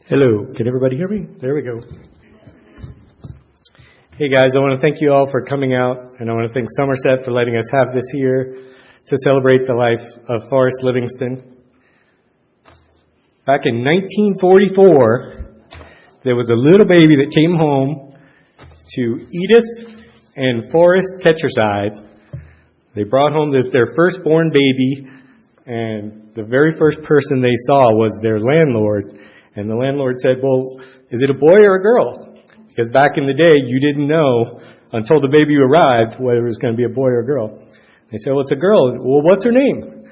Hello, can everybody hear me? There we go. Hey guys, I want to thank you all for coming out, and I want to thank Somerset for letting us have this here to celebrate the life of Forrest Livingston. Back in 1944, there was a little baby that came home to Edith and Forrest Ketcherside. They brought home their firstborn baby, and the very first person they saw was their landlord. And the landlord said, well, is it a boy or a girl? Because back in the day, you didn't know until the baby arrived whether it was going to be a boy or a girl. They said, well, it's a girl. Well, what's her name?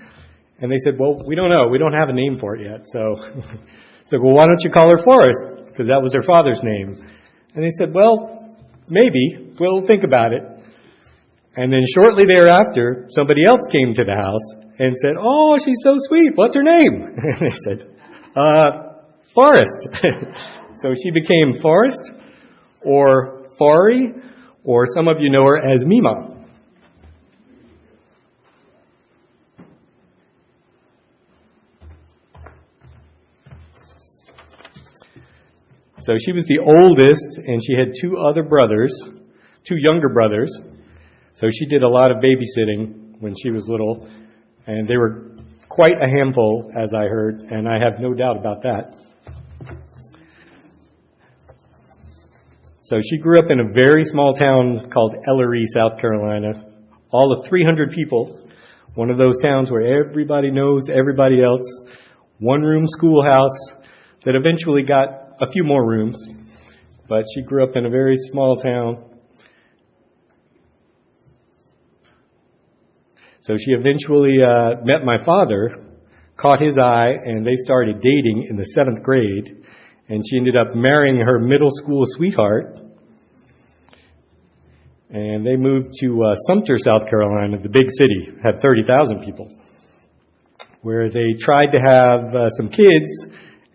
And they said, well, we don't know. We don't have a name for it yet. So well, why don't you call her Forrest? Because that was her father's name. And they said, well, maybe. We'll think about it. And then shortly thereafter, somebody else came to the house and said, oh, she's so sweet. What's her name? And they said, Forrest. So she became Forrest, or Forry, or some of you know her as Mima. So she was the oldest, and she had two younger brothers. So she did a lot of babysitting when she was little, and they were quite a handful, as I heard, and I have no doubt about that. So she grew up in a very small town called Ellery, South Carolina. All of 300 people. One of those towns where everybody knows everybody else. One-room schoolhouse that eventually got a few more rooms. But she grew up in a very small town. So she eventually met my father, caught his eye, and they started dating in the 7th grade. And she ended up marrying her middle school sweetheart. And they moved to Sumter, South Carolina, the big city, had 30,000 people, where they tried to have some kids,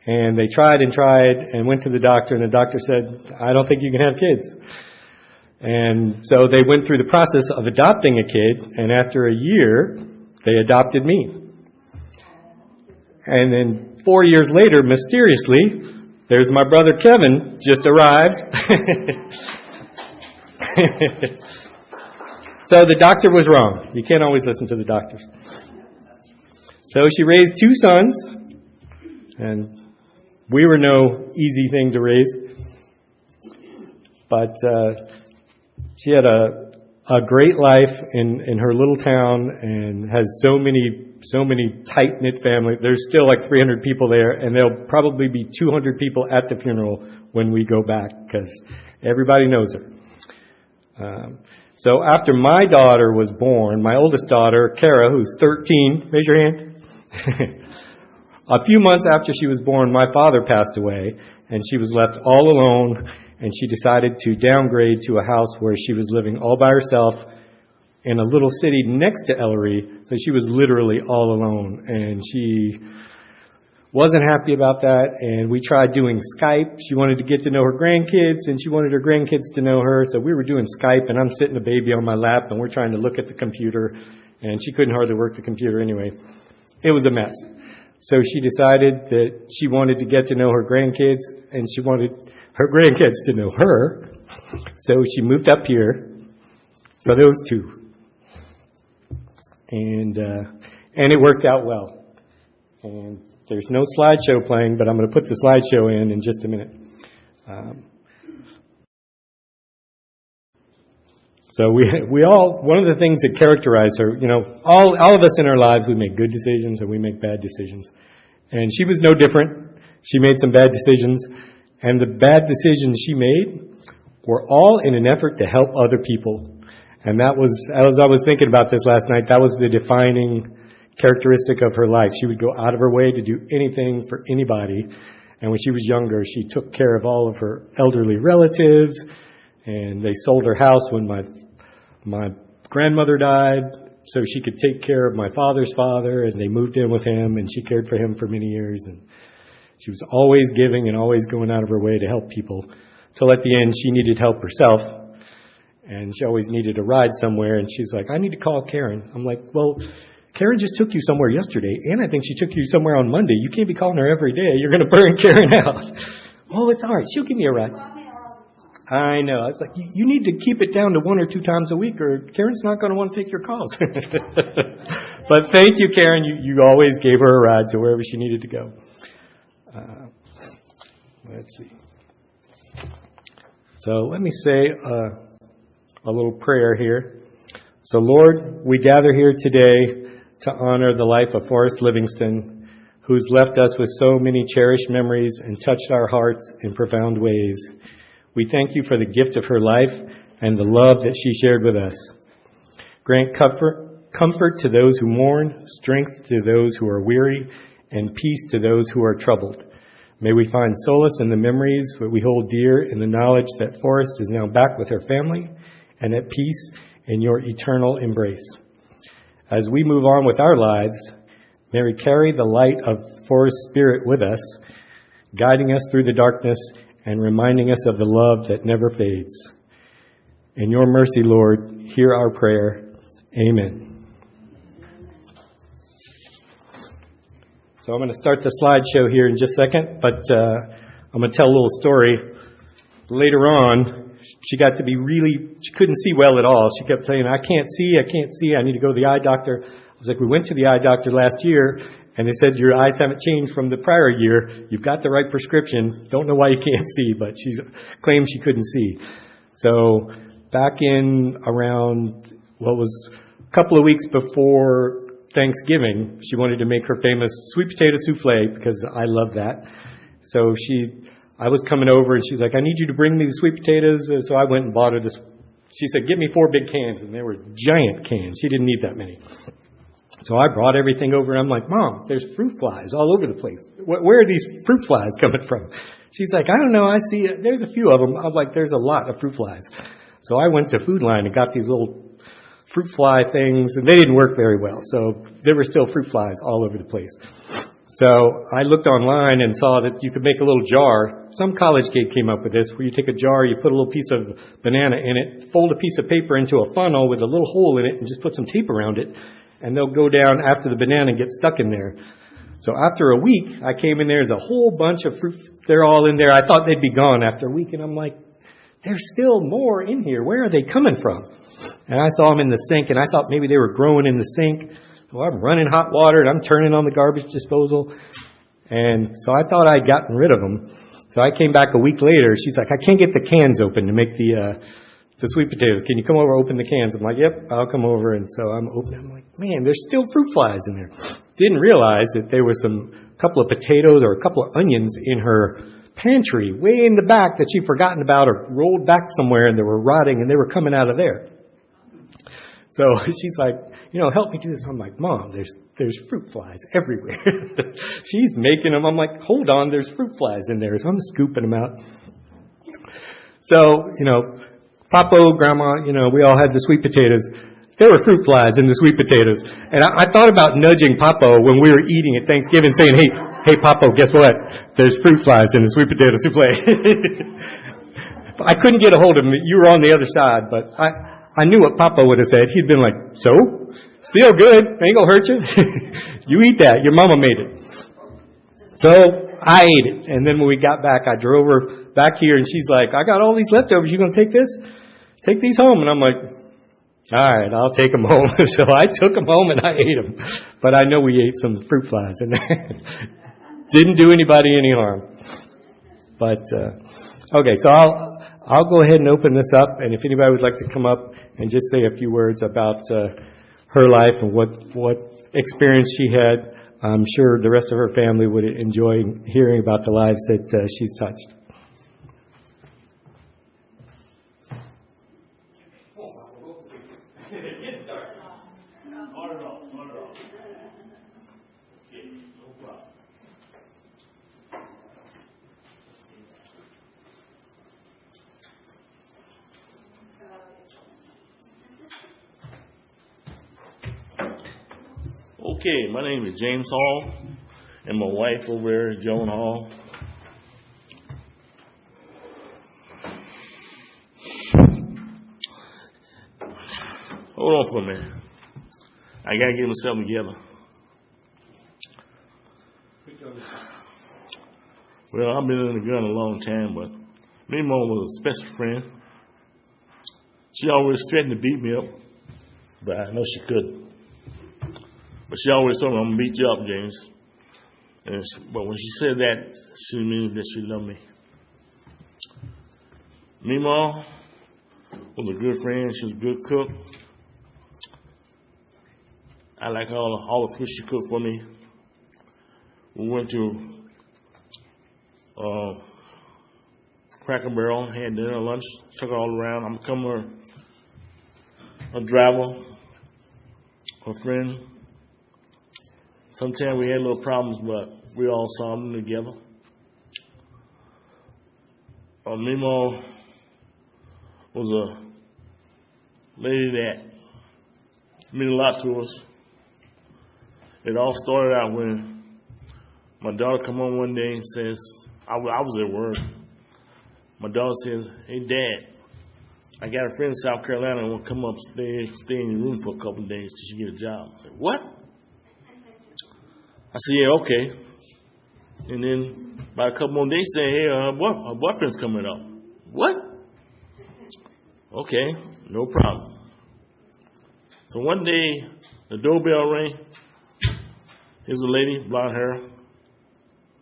and they tried and went to the doctor, and the doctor said, I don't think you can have kids. And so they went through the process of adopting a kid, and after a year, they adopted me. And then 4 years later, mysteriously, there's my brother Kevin, just arrived. So the doctor was wrong. You can't always listen to the doctors. So she raised 2 sons, and we were no easy thing to raise. But she had a great life in her little town, and has so many tight-knit family. There's still like 300 people there, and there'll probably be 200 people at the funeral when we go back, because everybody knows her. So after my daughter was born, my oldest daughter, Kara, who's 13, raise your hand. A few months after she was born, my father passed away, and she was left all alone, and she decided to downgrade to a house where she was living all by herself in a little city next to Ellery. So she was literally all alone, and she wasn't happy about that, and we tried doing Skype. She wanted to get to know her grandkids, and she wanted her grandkids to know her, so we were doing Skype, and I'm sitting a baby on my lap, and we're trying to look at the computer, and she couldn't hardly work the computer anyway. It was a mess. So she decided that she wanted to get to know her grandkids, and she wanted her grandkids to know her, so she moved up here. So there was 2. And it worked out well. And there's no slideshow playing, but I'm going to put the slideshow in just a minute. So we all, one of the things that characterize her, all of us in our lives, we make good decisions and we make bad decisions. And she was no different. She made some bad decisions, and the bad decisions she made were all in an effort to help other people. And that was, as I was thinking about this last night, that was the defining characteristic of her life. She would go out of her way to do anything for anybody. And when she was younger, she took care of all of her elderly relatives, and they sold her house when my grandmother died so she could take care of my father's father, and they moved in with him, and she cared for him for many years. And she was always giving and always going out of her way to help people, till at the end she needed help herself, and she always needed a ride somewhere, and she's like, I need to call Karen. I'm like, well, Karen just took you somewhere yesterday, and I think she took you somewhere on Monday. You can't be calling her every day. You're going to burn Karen out. Oh, it's all right. She'll give me a ride. I know. I was like, you need to keep it down to 1 or 2 times a week, or Karen's not going to want to take your calls. But thank you, Karen. You always gave her a ride to wherever she needed to go. Let's see. So let me say a little prayer here. So, Lord, we gather here today to honor the life of Forrest Livingston, who's left us with so many cherished memories and touched our hearts in profound ways. We thank you for the gift of her life and the love that she shared with us. Grant comfort to those who mourn, strength to those who are weary, and peace to those who are troubled. May we find solace in the memories that we hold dear, in the knowledge that Forrest is now back with her family and at peace in your eternal embrace. As we move on with our lives, may we carry the light of Forrest's spirit with us, guiding us through the darkness and reminding us of the love that never fades. In your mercy, Lord, hear our prayer. Amen. So I'm going to start the slideshow here in just a second, but I'm going to tell a little story. Later on, she got to be she couldn't see well at all. She kept saying, I can't see, I need to go to the eye doctor. I was like, we went to the eye doctor last year, and they said, your eyes haven't changed from the prior year. You've got the right prescription. Don't know why you can't see, but she claimed she couldn't see. So back in around, was a couple of weeks before Thanksgiving, she wanted to make her famous sweet potato souffle, because I love that. So I was coming over, and she's like, I need you to bring me the sweet potatoes. So I went and bought her this. She said, get me 4 big cans, and they were giant cans. She didn't need that many. So I brought everything over, and I'm like, Mom, there's fruit flies all over the place. Where are these fruit flies coming from? She's like, I don't know. I see there's a few of them. I'm like, there's a lot of fruit flies. So I went to Food Line and got these little fruit fly things, and they didn't work very well. So there were still fruit flies all over the place. So I looked online and saw that you could make a little jar. Some college kid came up with this, where you take a jar, you put a little piece of banana in it, fold a piece of paper into a funnel with a little hole in it, and just put some tape around it, and they'll go down after the banana and get stuck in there. So after a week, I came in there, there's a whole bunch of fruit. They're all in there. I thought they'd be gone after a week, and I'm like, there's still more in here. Where are they coming from? And I saw them in the sink, and I thought maybe they were growing in the sink. So I'm running hot water, and I'm turning on the garbage disposal. And so I thought I'd gotten rid of them. So I came back a week later. She's like, I can't get the cans open to make the sweet potatoes. Can you come over, open the cans? I'm like, yep, I'll come over. And so I'm opening. I'm like, man, there's still fruit flies in there. Didn't realize that there was a couple of potatoes or a couple of onions in her pantry way in the back that she'd forgotten about or rolled back somewhere, and they were rotting, and they were coming out of there. So she's like, help me do this. I'm like, Mom, there's fruit flies everywhere. She's making them. I'm like, hold on, there's fruit flies in there. So I'm scooping them out. So, Papo, Grandma, we all had the sweet potatoes. There were fruit flies in the sweet potatoes. And I thought about nudging Papo when we were eating at Thanksgiving, saying, hey, Papo, guess what? There's fruit flies in the sweet potato souffle. I couldn't get a hold of him. You were on the other side, but I knew what Papa would have said. He'd been like, so? Still good. Ain't gonna hurt you. You eat that. Your mama made it. So I ate it. And then when we got back, I drove her back here, and she's like, I got all these leftovers. You gonna take this? Take these home. And I'm like, all right, I'll take them home. So I took them home and I ate them. But I know we ate some fruit flies in there. Didn't do anybody any harm. But, okay, so I'll go ahead and open this up. And if anybody would like to come up and just say a few words about her life and what experience she had. I'm sure the rest of her family would enjoy hearing about the lives that she's touched. Okay, my name is James Hall, and my wife over there is Joan Hall. Hold on for a minute. I gotta get myself together. Well, I've been in the gun a long time, but me and Mom was a special friend. She always threatened to beat me up, but I know she couldn't. But she always told me, I'm going to beat you up, James. But when she said that, she means that she loved me. Meemaw was a good friend. She was a good cook. I like all the food she cooked for me. We went to Cracker Barrel, had dinner, lunch, took her all around. I'm becoming her driver, her friend. Sometimes we had little problems, but we all solved them together. Meemaw was a lady that meant a lot to us. It all started out when my daughter come home one day and says, I was at work. My daughter says, hey, Dad, I got a friend in South Carolina and want to come up and stay in your room for a couple of days till she get a job. I said, what? I said, yeah, okay. And then about a couple more days, say, hey, her boyfriend's coming up. What? Okay, no problem. So one day, the doorbell rang. Here's a lady, blonde hair,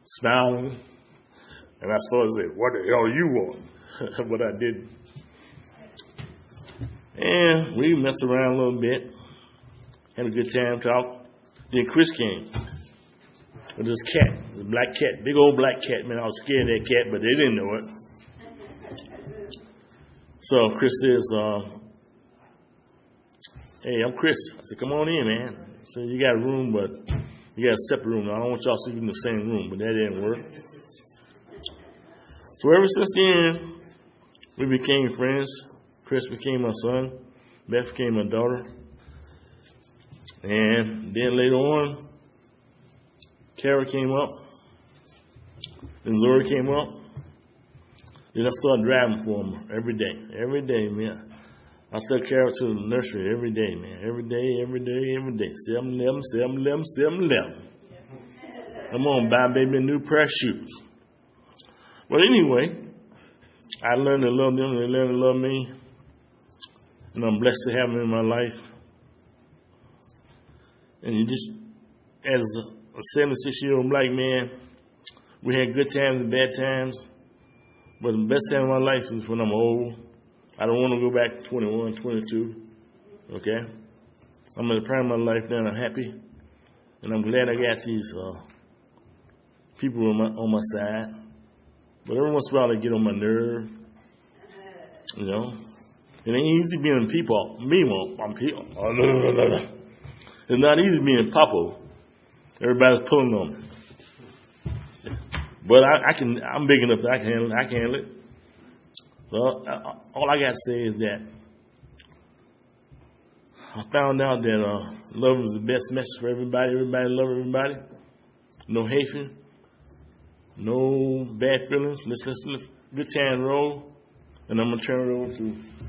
smiling. And I started to say, what the hell you want? What I did. And we messed around a little bit. Had a good time, talk. Then Chris came. With this cat, this black cat, big old black cat. Man, I was scared of that cat, but they didn't know it. So Chris says, hey, I'm Chris. I said, come on in, man. I said, you got a room, but you got a separate room. I don't want y'all sleeping in the same room, but that didn't work. So ever since then, we became friends. Chris became my son. Beth became my daughter. And then later on, Kara came up, then Zora came up. Then I started driving for them every day, man. I took Kara to the nursery every day, man. Every day. 7-11. I'm on buy baby a new pair of shoes. But anyway, I learned to love them, they learned to love me. And I'm blessed to have them in my life. And you just, as a 76-year-old black man, we had good times and bad times, but the best time of my life is when I'm old. I don't want to go back to 21, 22, okay? I'm in the prime of my life now, and I'm happy, and I'm glad I got these people on my side, but every once in a while they get on my nerve, you know? It ain't easy being people. I'm people. It's not easy being Papa. Everybody's pulling on me. But I'm big enough that I can handle it. So all I got to say is that I found out that love is the best message for everybody. Everybody love everybody. No hatred. No bad feelings. Let's good time roll. And I'm going to turn it over to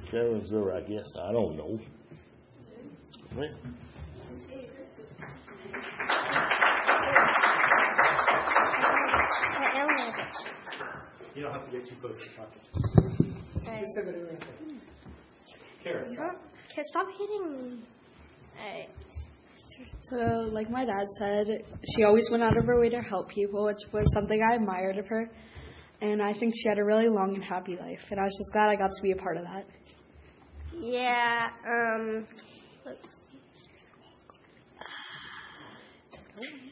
Sarah and Zora, I guess. I don't know. Right. You don't have to get too close to talking. Kara. Okay, stop hitting me. Alright. So, like my dad said, she always went out of her way to help people, which was something I admired of her. And I think she had a really long and happy life. And I was just glad I got to be a part of that. Yeah, let's see.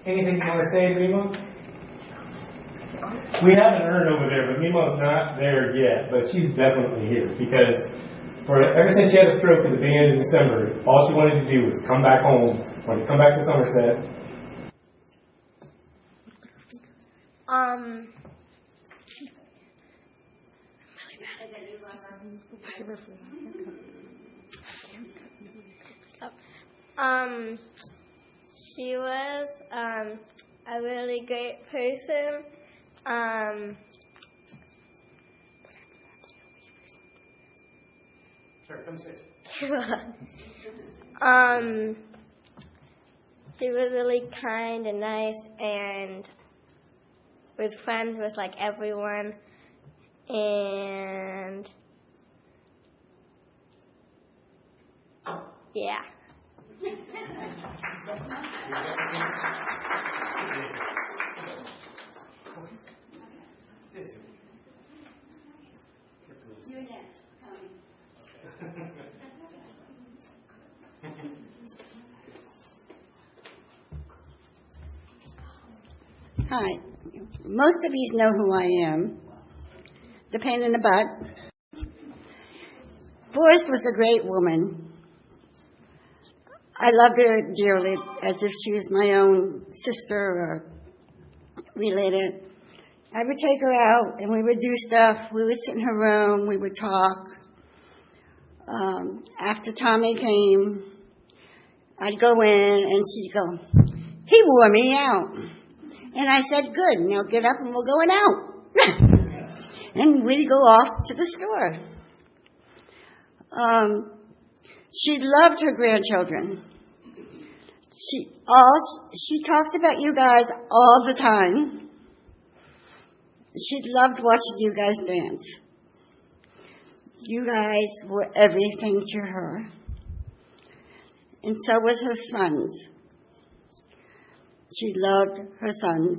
Anything you want to say, Mimo? We have an urn over there, but Mimo's not there yet, but she's definitely here because ever since she had a stroke at the beginning of December, all she wanted to do was come back home, wanted to come back to Somerset. She was a really great person. Sure, come sit. She was really kind and nice and was friends with like everyone, and yeah. Hi. Most of you know who I am. The pain in the butt. Forrest was a great woman. I loved her dearly, as if she was my own sister or related. I would take her out, and we would do stuff. We would sit in her room. We would talk. After Tommy came, I'd go in, and she'd go, "He wore me out." And I said, "Good, now get up and we're going out." And we'd go off to the store. She loved her grandchildren. She talked about you guys all the time. She loved watching you guys dance. You guys were everything to her. And so was her sons. She loved her sons.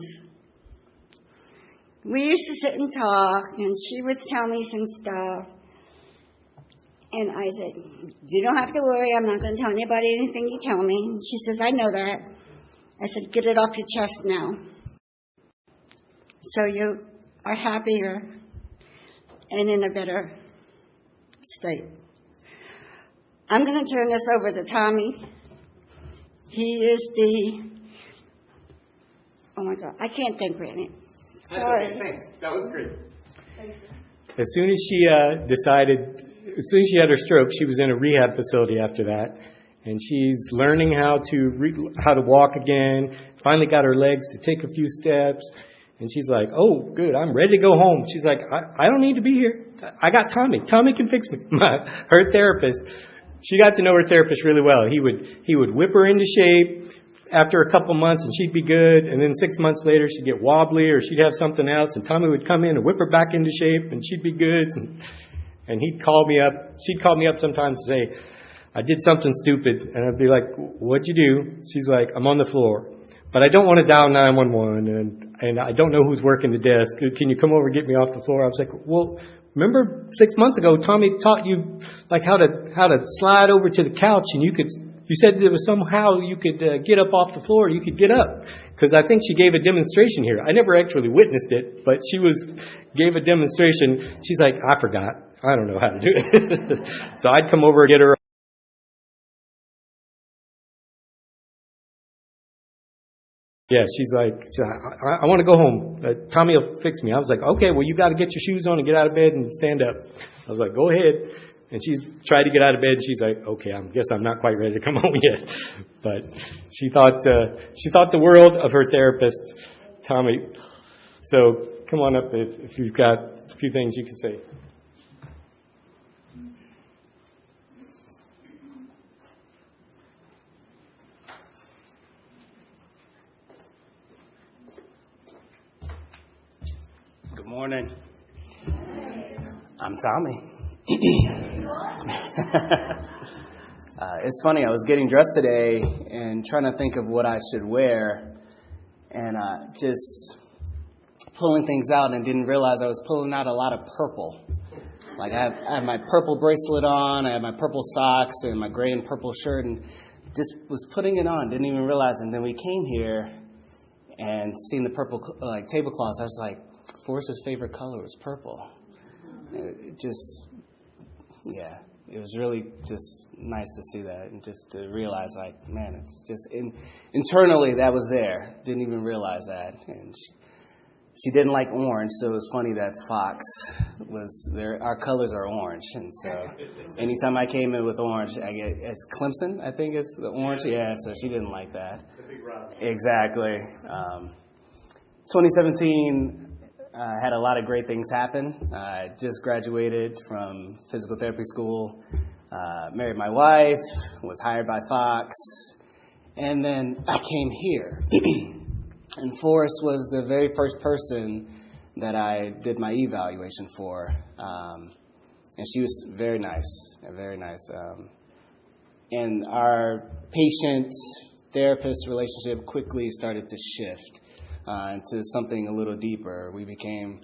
We used to sit and talk, and she would tell me some stuff. And I said, "You don't have to worry. I'm not going to tell anybody anything you tell me." And she says, "I know that." I said, "Get it off your chest now." So you are happier and in a better state. I'm going to turn this over to Tommy. He is oh my God, I can't think right now. Sorry. Okay, thanks. That was great. As soon as she as soon as she had her stroke, she was in a rehab facility after that, and she's learning how to walk again. Finally got her legs to take a few steps, and she's like, "Oh, good, I'm ready to go home." She's like, I don't need to be here. I got Tommy. Tommy can fix me." Her therapist, she got to know her therapist really well. He would whip her into shape after a couple months, and she'd be good. And then 6 months later, she'd get wobbly, or she'd have something else, and Tommy would come in and whip her back into shape, and she'd be good. And he'd call me up. She'd call me up sometimes and say, "I did something stupid." And I'd be like, "What'd you do?" She's like, "I'm on the floor, but I don't want to dial 911, and I don't know who's working the desk. Can you come over and get me off the floor?" I was like, "Well, remember 6 months ago, Tommy taught you like how to slide over to the couch, and you said there was somehow you could get up off the floor. You could get up." Because I think she gave a demonstration here. I never actually witnessed it, but she gave a demonstration. She's like, "I forgot. I don't know how to do it." So I'd come over and get her. Yeah, she's like, I want to go home. Tommy will fix me. I was like, "Okay, well, you got to get your shoes on and get out of bed and stand up." I was like, "Go ahead." And she's tried to get out of bed. And she's like, "Okay, I guess I'm not quite ready to come home yet." But she thought the world of her therapist, Tommy. So come on up if you've got a few things you can say. Good morning. I'm Tommy. It's funny, I was getting dressed today and trying to think of what I should wear, and just pulling things out, and didn't realize I was pulling out a lot of purple. Like I had my purple bracelet on, I had my purple socks and my gray and purple shirt, and just was putting it on, didn't even realize. And then we came here and seeing the purple tablecloths, I was like, Forrest's favorite color was purple. It just, yeah, it was really just nice to see that and just to realize, like, man, it's just internally that was there. Didn't even realize that. And she didn't like orange, so it was funny that Fox was there. Our colors are orange, and so anytime I came in with orange, I get it's Clemson. I think it's the orange. Yeah, so she didn't like that. Exactly. 2017 had a lot of great things happen. I just graduated from physical therapy school, married my wife, was hired by Fox, and then I came here. And Forrest was the very first person that I did my evaluation for. And she was very nice, very nice. And our patient-therapist relationship quickly started to shift into something a little deeper. We became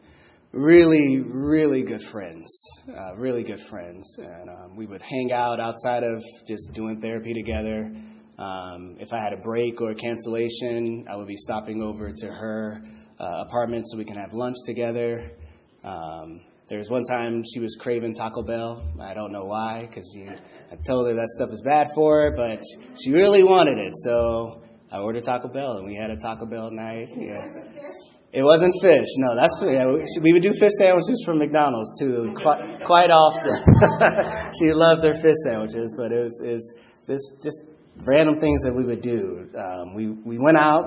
really, really good friends, And we would hang out outside of just doing therapy together. If I had a break or a cancellation, I would be stopping over to her apartment so we can have lunch together. There was one time she was craving Taco Bell. I don't know why, because I told her that stuff is bad for her, but she really wanted it. So I ordered Taco Bell, and we had a Taco Bell night. Yeah. It wasn't fish. No, that's we would do fish sandwiches from McDonald's too, quite often. She loved her fish sandwiches, but it was this just random things that we would do. We went out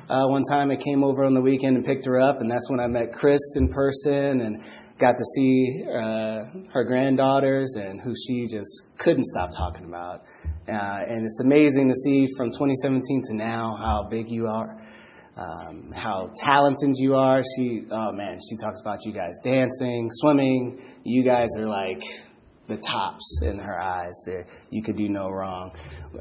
one time. I came over on the weekend and picked her up, and that's when I met Chris in person and got to see her granddaughters and who she just couldn't stop talking about. And it's amazing to see from 2017 to now how big you are, how talented you are. She talks about you guys dancing, swimming. You guys are like the tops in her eyes. You could do no wrong.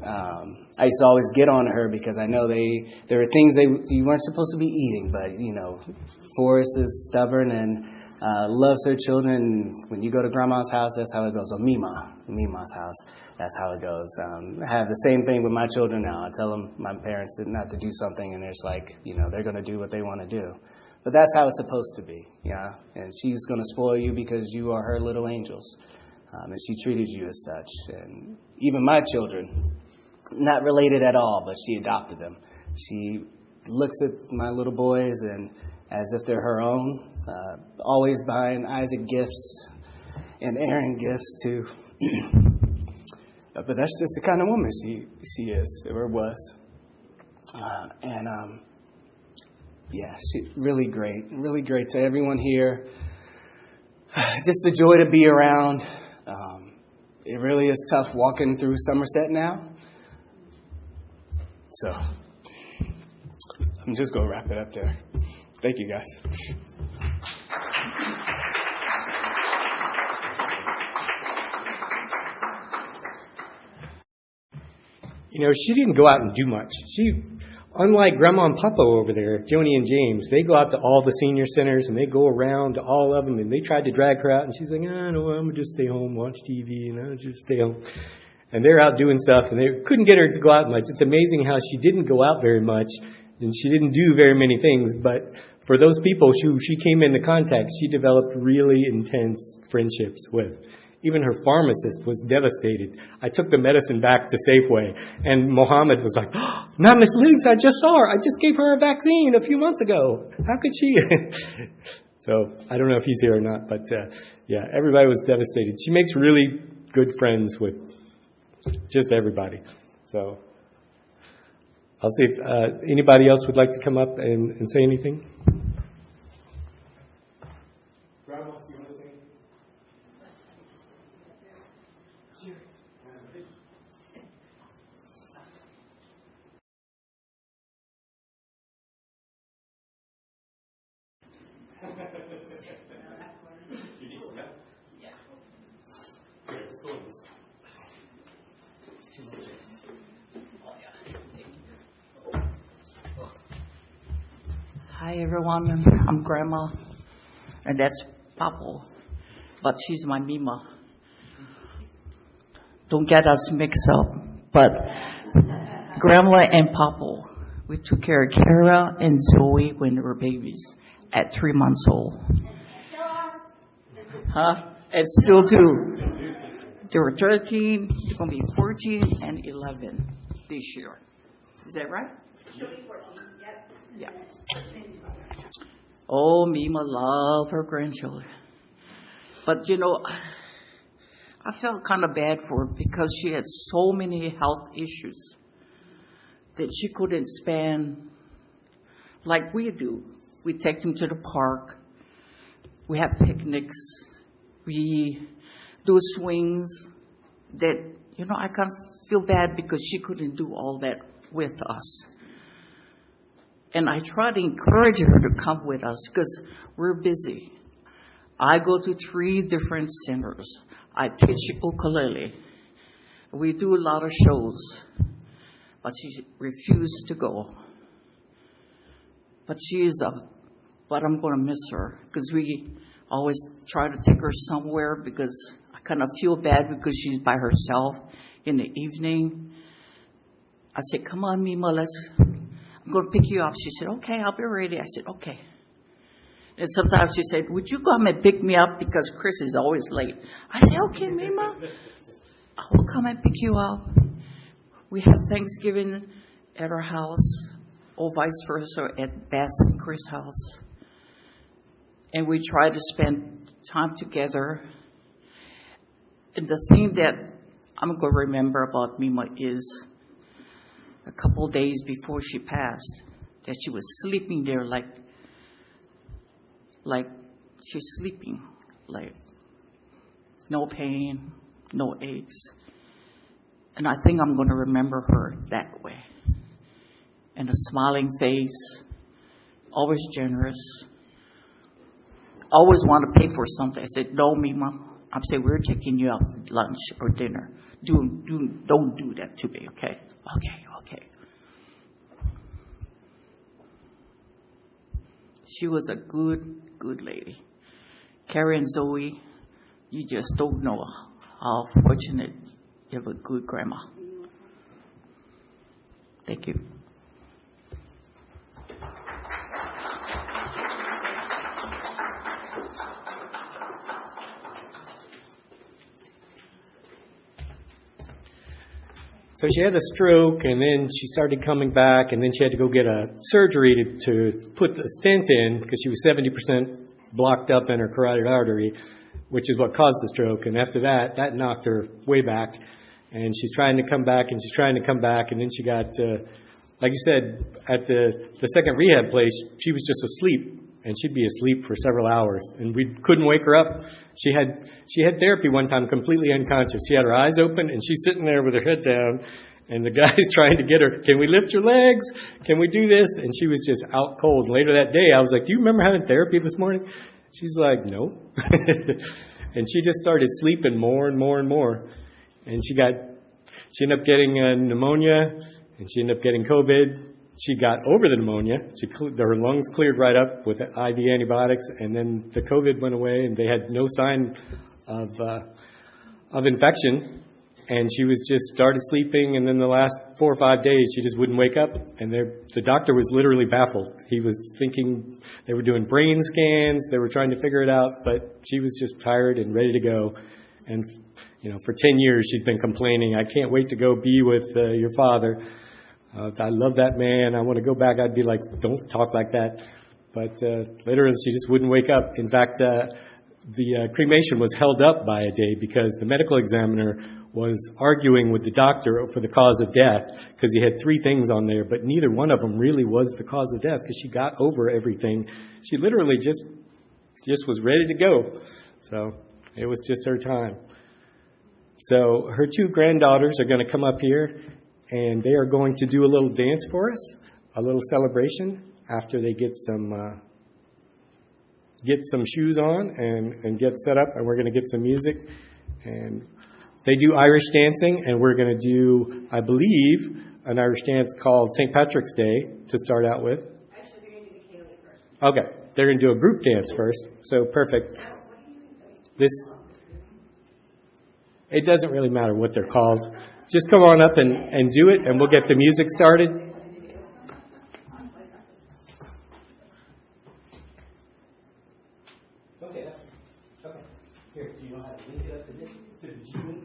I used to always get on her because I know there were things you weren't supposed to be eating, but Forrest is stubborn and loves her children. When you go to Grandma's house, that's how it goes. Or Mima's house, that's how it goes. I have the same thing with my children now. I tell them my parents did not to do something, and it's like they're going to do what they want to do. But that's how it's supposed to be, yeah. And she's going to spoil you because you are her little angels. And she treated you as such. And even my children, not related at all, but she adopted them. She looks at my little boys and as if they're her own, always buying Isaac gifts and Aaron gifts too. But that's just the kind of woman she is, or was. She's really great to everyone here. Just a joy to be around. It really is tough walking through Somerset now. So I'm just going to wrap it up there. Thank you, guys. She didn't go out and do much. Unlike Grandma and Papa over there, Joni and James, they go out to all the senior centers and they go around to all of them, and they tried to drag her out, and she's like, no, I'm going to just stay home, watch TV, and I'll just stay home. And they're out doing stuff, and they couldn't get her to go out much. It's amazing how she didn't go out very much, and she didn't do very many things, but for those people who she came into contact, she developed really intense friendships with. Even her pharmacist was devastated. I took the medicine back to Safeway, and Mohammed was like, oh, not Miss Liggs, I just saw her. I just gave her a vaccine a few months ago. How could she? So I don't know if he's here or not, but everybody was devastated. She makes really good friends with just everybody. So I'll see if anybody else would like to come up and say anything. Hi everyone, I'm Grandma, and that's Papa. but she's my Mima. Don't get us mixed up. But Grandma and Papa, we took care of Kara and Zoe when they were babies at 3 months old. And still do. They were 13, they're going to be 14 and 11 this year. Is that right? She'll be 14, yep. Yeah. Oh, Mima loved her grandchildren. But, you know, I felt kind of bad for her because she had so many health issues that she couldn't spend like we do. We take them to the park. We have picnics. We do swings that, you know, I kind of feel bad because she couldn't do all that with us. And I try to encourage her to come with us because we're busy. I go to 3 different centers. I teach ukulele. We do a lot of shows, but she refused to go. But but I'm going to miss her because we always try to take her somewhere because I kind of feel bad because she's by herself in the evening. I said, come on, Mima, I'm going to pick you up. She said, okay, I'll be ready. I said, okay. And sometimes she said, would you come and pick me up because Chris is always late? I said, okay, Mima, I will come and pick you up. We have Thanksgiving at our house or vice versa at Beth and Chris' house. And we try to spend time together. And the thing that I'm going to remember about Mima is a couple of days before she passed, that she was sleeping there like she's sleeping, like no pain, no aches. And I think I'm going to remember her that way. And a smiling face, always generous. Always want to pay for something. I said, no, Mima. I said, we're taking you out for lunch or dinner. Don't do that to me, okay? Okay. She was a good lady. Carrie and Zoe, you just don't know how fortunate you have a good grandma. Thank you. So she had a stroke, and then she started coming back, and then she had to go get a surgery to put the stent in because she was 70% blocked up in her carotid artery, which is what caused the stroke. And after that, that knocked her way back. And she's trying to come back, and she's trying to come back. And then she got, like you said, at the second rehab place, she was just asleep. And she'd be asleep for several hours. And we couldn't wake her up. She had therapy one time completely unconscious. She had her eyes open, and she's sitting there with her head down. And the guy's trying to get her, can we lift your legs? Can we do this? And she was just out cold. Later that day, I was like, do you remember having therapy this morning? She's like, no. And she just started sleeping more and more and more. And she ended up getting pneumonia, and she ended up getting COVID. She got over the pneumonia. Her lungs cleared right up with IV antibiotics, and then the COVID went away, and they had no sign of infection. And she was just started sleeping, and then the last 4 or 5 days, she just wouldn't wake up. And the doctor was literally baffled. He was thinking they were doing brain scans, they were trying to figure it out, but she was just tired and ready to go. And for 10 years, she's been complaining, I can't wait to go be with your father. I love that man. I want to go back. I'd be like, don't talk like that. But literally, she just wouldn't wake up. In fact, the cremation was held up by a day because the medical examiner was arguing with the doctor for the cause of death because he had 3 things on there, but neither one of them really was the cause of death because she got over everything. She literally just was ready to go. So it was just her time. So her 2 granddaughters are going to come up here, and they are going to do a little dance for us, a little celebration after they get some shoes on and get set up, and we're going to get some music. And they do Irish dancing, and we're going to do, I believe, an Irish dance called St. Patrick's Day to start out with. Actually, they're going to do the Kaylee first. Okay, they're going to do a group dance first, so perfect. It doesn't really matter what they're called. Just come on up and do it, and we'll get the music started. Okay. Here, do you know how to link it up to this? To the G link?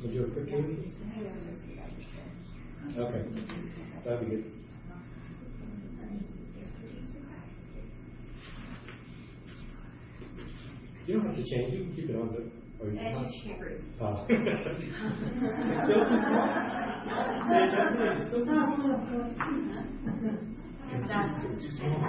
We'll do a quick game? Okay, that'd be good. You don't have to change it, you can keep it on the... Oh, you can just can't breathe. Oh. It's too small.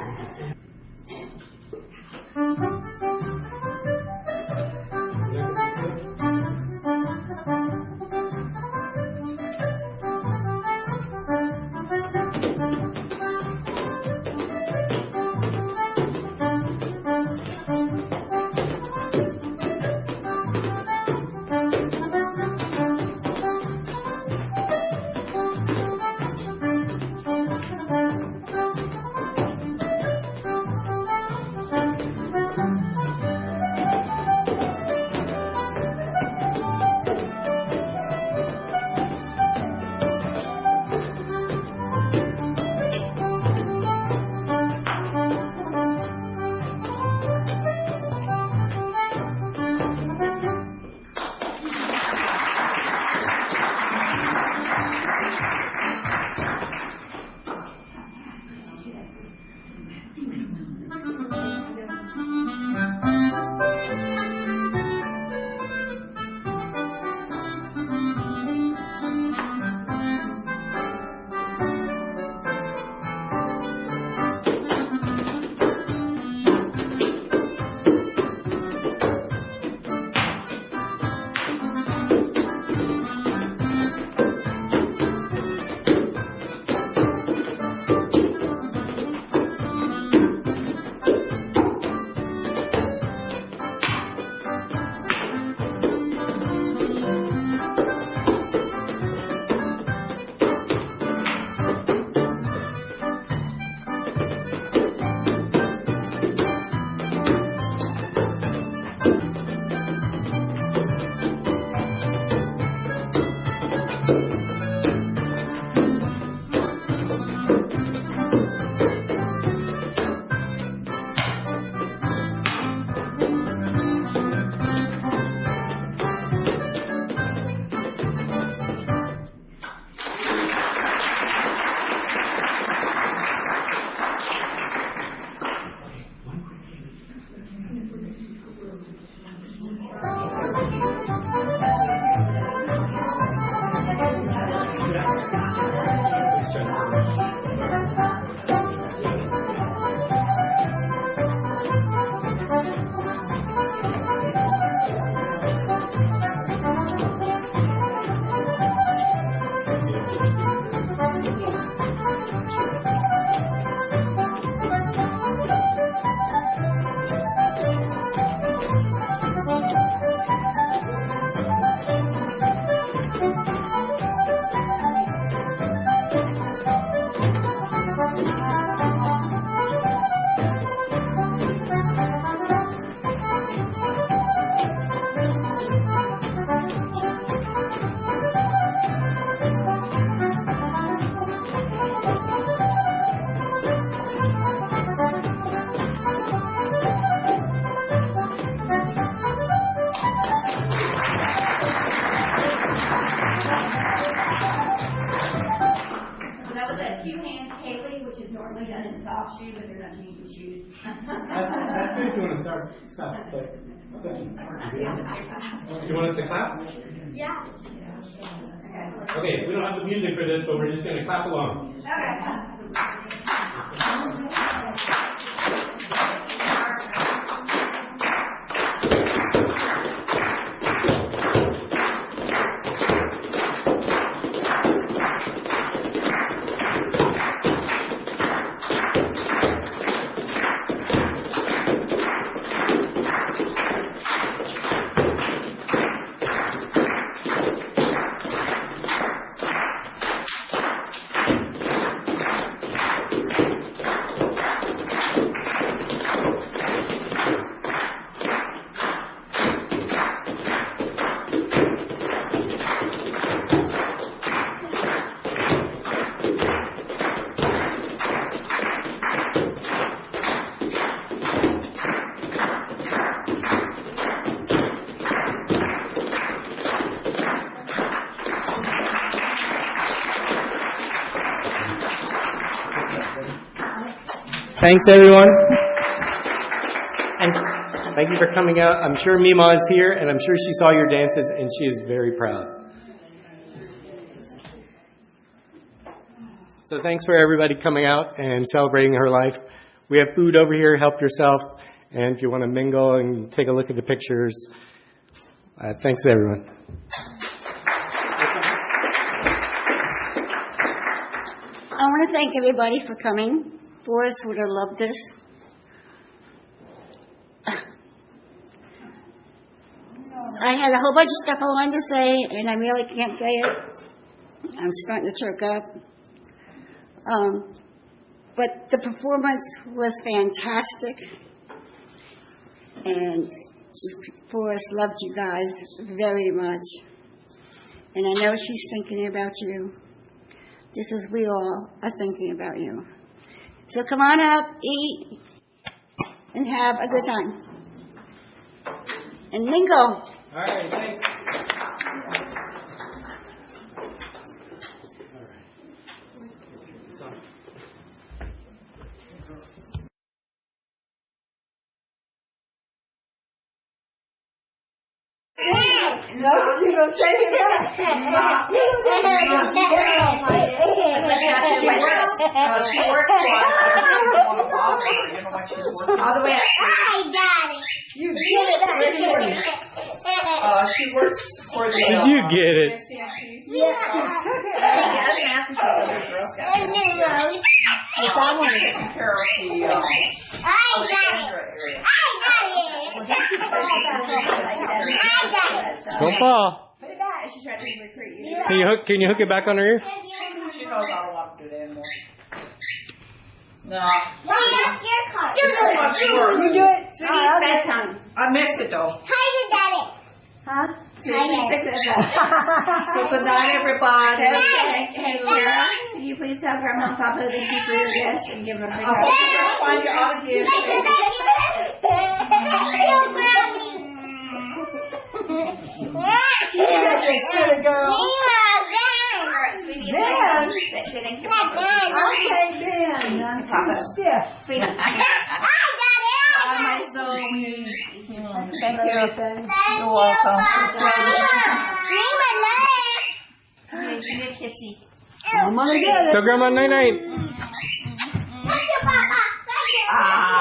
few hands, Haley, which is normally done in soft shoe, but they're not changing shoes. That's good if you want to stop. But, do you want us to clap? Yeah. Okay, we don't have the music for this, but we're just going to clap along. Thanks, everyone. And thank you for coming out. I'm sure Mima is here, and I'm sure she saw your dances, and she is very proud. So thanks for everybody coming out and celebrating her life. We have food over here. Help yourself. And if you want to mingle and take a look at the pictures, thanks, everyone. I want to thank everybody for coming. Forrest would have loved this. I had a whole bunch of stuff I wanted to say, and I really can't say it. I'm starting to choke up. But the performance was fantastic. And Forrest loved you guys very much. And I know she's thinking about you, just as we all are thinking about you. So come on up, eat, and have a good time. And mingle. All right, thanks. No, you don't take it back. She works a lot. I don't want to bother her. You know why she works all the way up. Hi, Daddy. You get it back. She works for the. Did you get it? Yeah. Taking care of the. Hi, Daddy. Hi, Daddy. Don't fall. Put it back. She's trying to recruit you. Can you hook it back on her ear? She knows I don't want to do that anymore. No. Mom, that's your card. You You do it. Bedtime. I miss it though. Hi, Daddy. Huh? So good night, everybody. Hey, Laura, can you please tell Grandma and Papa thank you for your gifts and give them a big hug? Find your other gift. You're such a silly girl. Sweetie, Ben. say thank you. Okay, Ben. I'm too stiff. Sweetie. Hi, my Zoe. Thank you. You're welcome. Give me a kissy. I'm gonna get it. So, Grandma, night-night. Thank you, Papa. Thank you. Ah.